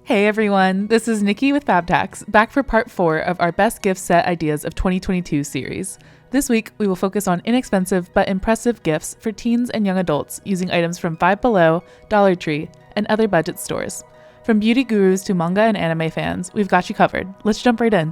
Hey everyone, this is Nikki with FabTax, back for part 4 of our Best Gift Set Ideas of 2022 series. This week, we will focus on inexpensive but impressive gifts for teens and young adults using items from Five Below, Dollar Tree, and other budget stores. From beauty gurus to manga and anime fans, we've got you covered. Let's jump right in.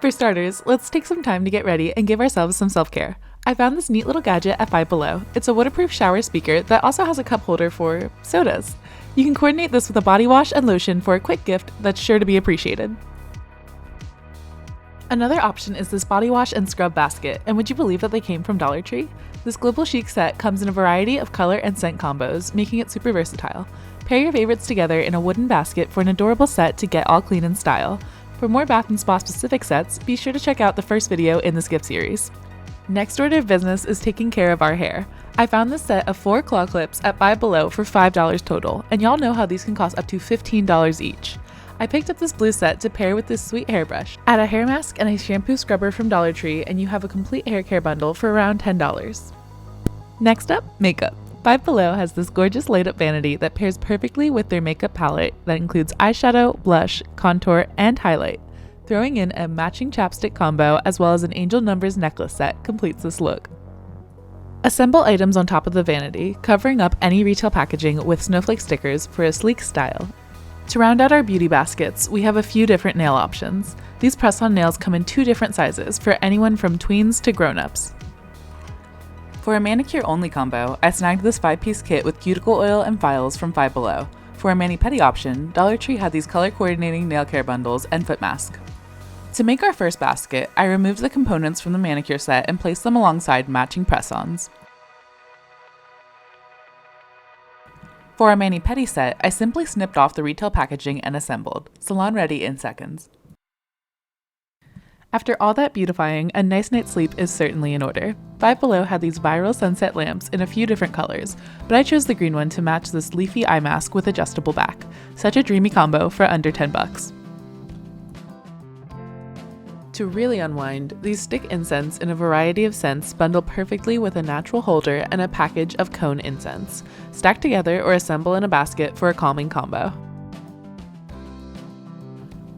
For starters, let's take some time to get ready and give ourselves some self-care. I found this neat little gadget at Five Below. It's a waterproof shower speaker that also has a cup holder for sodas. You can coordinate this with a body wash and lotion for a quick gift that's sure to be appreciated. Another option is this body wash and scrub basket, and would you believe that they came from Dollar Tree? This global chic set comes in a variety of color and scent combos, making it super versatile. Pair your favorites together in a wooden basket for an adorable set to get all clean in style. For more bath and spa specific sets, be sure to check out the first video in this gift series. Next order of business is taking care of our hair. I found this set of 4 claw clips at Five Below for $5 total, and y'all know how these can cost up to $15 each. I picked up this blue set to pair with this sweet hairbrush. Add a hair mask and a shampoo scrubber from Dollar Tree, and you have a complete hair care bundle for around $10. Next up, makeup. Five Below has this gorgeous light up vanity that pairs perfectly with their makeup palette that includes eyeshadow, blush, contour, and highlight. Throwing in a matching chapstick combo as well as an angel numbers necklace set completes this look. Assemble items on top of the vanity, covering up any retail packaging with snowflake stickers for a sleek style. To round out our beauty baskets, we have a few different nail options. These press-on nails come in 2 different sizes for anyone from tweens to grown-ups. For a manicure-only combo, I snagged this 5-piece kit with cuticle oil and files from Five Below. For a mani-pedi option, Dollar Tree had these color-coordinating nail care bundles and foot mask. To make our first basket, I removed the components from the manicure set and placed them alongside matching press-ons. For our mani-pedi set, I simply snipped off the retail packaging and assembled, salon ready in seconds. After all that beautifying, a nice night's sleep is certainly in order. Five Below had these viral sunset lamps in a few different colors, but I chose the green one to match this leafy eye mask with adjustable back. Such a dreamy combo for under $10. To really unwind, these stick incense in a variety of scents bundle perfectly with a natural holder and a package of cone incense. Stack together or assemble in a basket for a calming combo.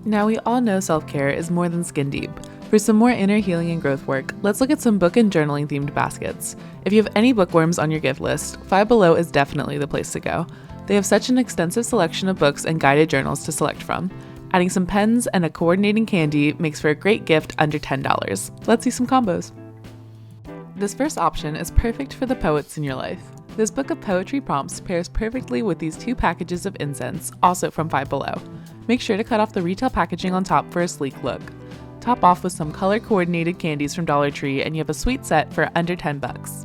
Now we all know self-care is more than skin deep. For some more inner healing and growth work, let's look at some book and journaling themed baskets. If you have any bookworms on your gift list, Five Below is definitely the place to go. They have such an extensive selection of books and guided journals to select from. Adding some pens and a coordinating candy makes for a great gift under $10. Let's see some combos. This first option is perfect for the poets in your life. This book of poetry prompts pairs perfectly with these 2 packages of incense, also from Five Below. Make sure to cut off the retail packaging on top for a sleek look. Top off with some color-coordinated candies from Dollar Tree and you have a sweet set for under $10.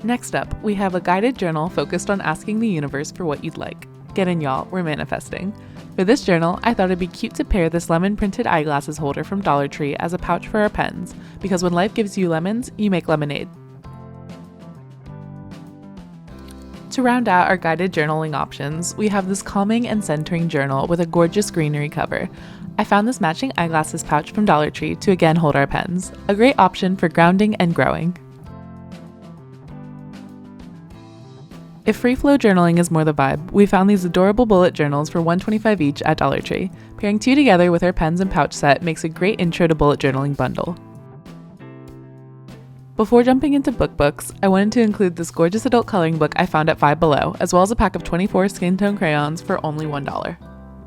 Next up, we have a guided journal focused on asking the universe for what you'd like. Get in, y'all, we're manifesting. For this journal, I thought it'd be cute to pair this lemon printed eyeglasses holder from Dollar Tree as a pouch for our pens, because when life gives you lemons, you make lemonade. To round out our guided journaling options, we have this calming and centering journal with a gorgeous greenery cover. I found this matching eyeglasses pouch from Dollar Tree to again hold our pens. A great option for grounding and growing. If free flow journaling is more the vibe, we found these adorable bullet journals for $1.25 each at Dollar Tree. Pairing 2 together with our pens and pouch set makes a great intro to bullet journaling bundle. Before jumping into books, I wanted to include this gorgeous adult coloring book I found at Five Below, as well as a pack of 24 skin tone crayons for only $1.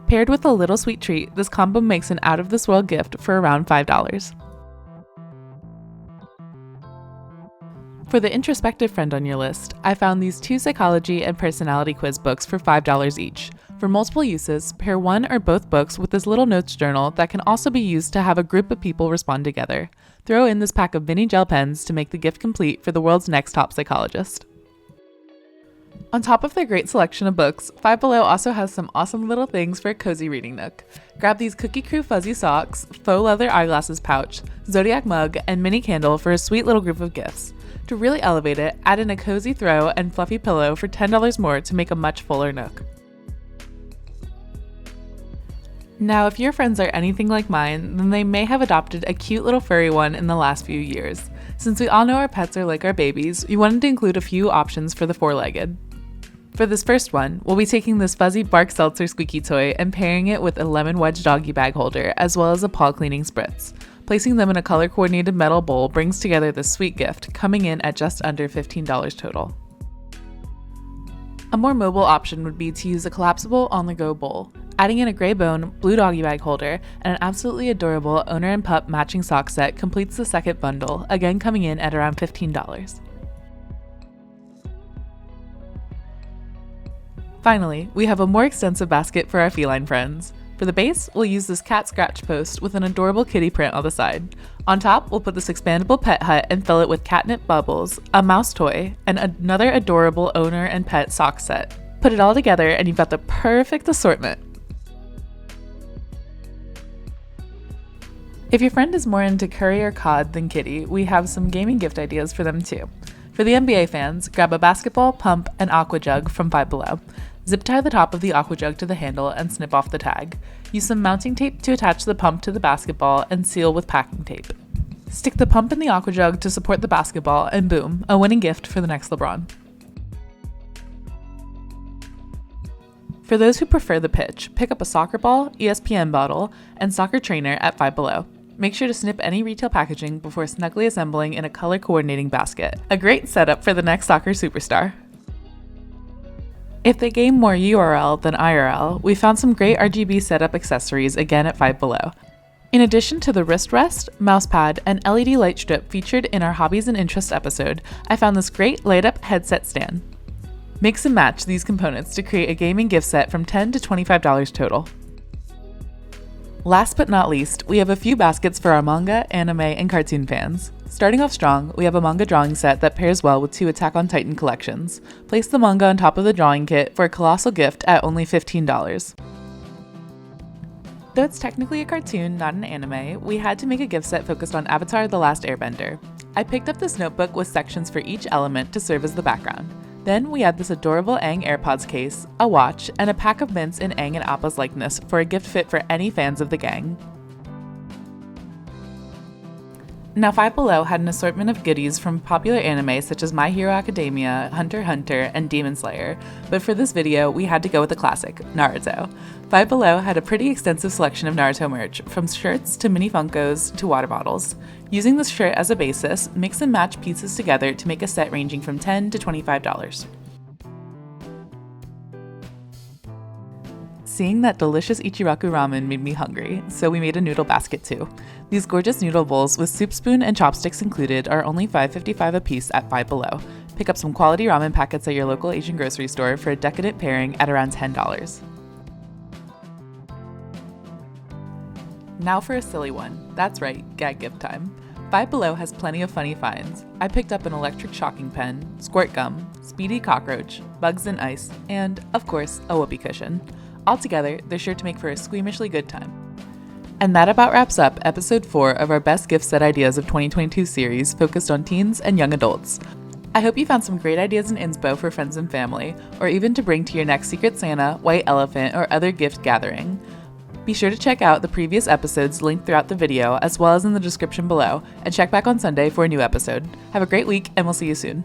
Paired with a little sweet treat, this combo makes an out-of-this-world gift for around $5. For the introspective friend on your list, I found these 2 psychology and personality quiz books for $5 each. For multiple uses, pair one or both books with this little notes journal that can also be used to have a group of people respond together. Throw in this pack of mini gel pens to make the gift complete for the world's next top psychologist. On top of their great selection of books, Five Below also has some awesome little things for a cozy reading nook. Grab these Cookie Crew fuzzy socks, faux leather eyeglasses pouch, zodiac mug, and mini candle for a sweet little group of gifts. To really elevate it, add in a cozy throw and fluffy pillow for $10 more to make a much fuller nook. Now, if your friends are anything like mine, then they may have adopted a cute little furry one in the last few years. Since we all know our pets are like our babies, we wanted to include a few options for the 4-legged. For this first one, we'll be taking this fuzzy bark seltzer squeaky toy and pairing it with a lemon wedge doggy bag holder, as well as a paw cleaning spritz. Placing them in a color-coordinated metal bowl brings together this sweet gift, coming in at just under $15 total. A more mobile option would be to use a collapsible on-the-go bowl. Adding in a gray bone, blue doggy bag holder, and an absolutely adorable owner and pup matching sock set completes the second bundle, again coming in at around $15. Finally, we have a more extensive basket for our feline friends. For the base, we'll use this cat scratch post with an adorable kitty print on the side. On top, we'll put this expandable pet hut and fill it with catnip bubbles, a mouse toy, and another adorable owner and pet sock set. Put it all together and you've got the perfect assortment. If your friend is more into curry or cod than kitty, we have some gaming gift ideas for them too. For the NBA fans, grab a basketball, pump, and aqua jug from Five Below. Zip tie the top of the aqua jug to the handle and snip off the tag. Use some mounting tape to attach the pump to the basketball and seal with packing tape. Stick the pump in the aqua jug to support the basketball and boom, a winning gift for the next LeBron. For those who prefer the pitch, pick up a soccer ball, ESPN bottle, and soccer trainer at Five Below. Make sure to snip any retail packaging before snugly assembling in a color coordinating basket. A great setup for the next soccer superstar. If they game more URL than IRL, we found some great RGB setup accessories again at Five Below. In addition to the wrist rest, mouse pad, and LED light strip featured in our Hobbies and Interests episode, I found this great light-up headset stand. Mix and match these components to create a gaming gift set from $10 to $25 total. Last but not least, we have a few baskets for our manga, anime, and cartoon fans. Starting off strong, we have a manga drawing set that pairs well with 2 Attack on Titan collections. Place the manga on top of the drawing kit for a colossal gift at only $15. Though it's technically a cartoon, not an anime, we had to make a gift set focused on Avatar: The Last Airbender. I picked up this notebook with sections for each element to serve as the background. Then we had this adorable Aang AirPods case, a watch, and a pack of mints in Aang and Appa's likeness for a gift fit for any fans of the gang. Now Five Below had an assortment of goodies from popular anime such as My Hero Academia, Hunter x Hunter, and Demon Slayer, but for this video we had to go with the classic, Naruto. Five Below had a pretty extensive selection of Naruto merch, from shirts to mini Funkos to water bottles. Using this shirt as a basis, mix and match pieces together to make a set ranging from $10 to $25. Seeing that delicious Ichiraku ramen made me hungry, so we made a noodle basket too. These gorgeous noodle bowls with soup spoon and chopsticks included are only $5.55 a piece at Five Below. Pick up some quality ramen packets at your local Asian grocery store for a decadent pairing at around $10. Now for a silly one. That's right, gag gift time. Five Below has plenty of funny finds. I picked up an electric chalking pen, squirt gum, speedy cockroach, bugs and ice, and, of course, a whoopee cushion. Altogether, they're sure to make for a squeamishly good time. And that about wraps up episode 4 of our Best Gift Set Ideas of 2022 series focused on teens and young adults. I hope you found some great ideas and inspo for friends and family, or even to bring to your next Secret Santa, White Elephant, or other gift gathering. Be sure to check out the previous episodes linked throughout the video as well as in the description below, and check back on Sunday for a new episode. Have a great week, and we'll see you soon.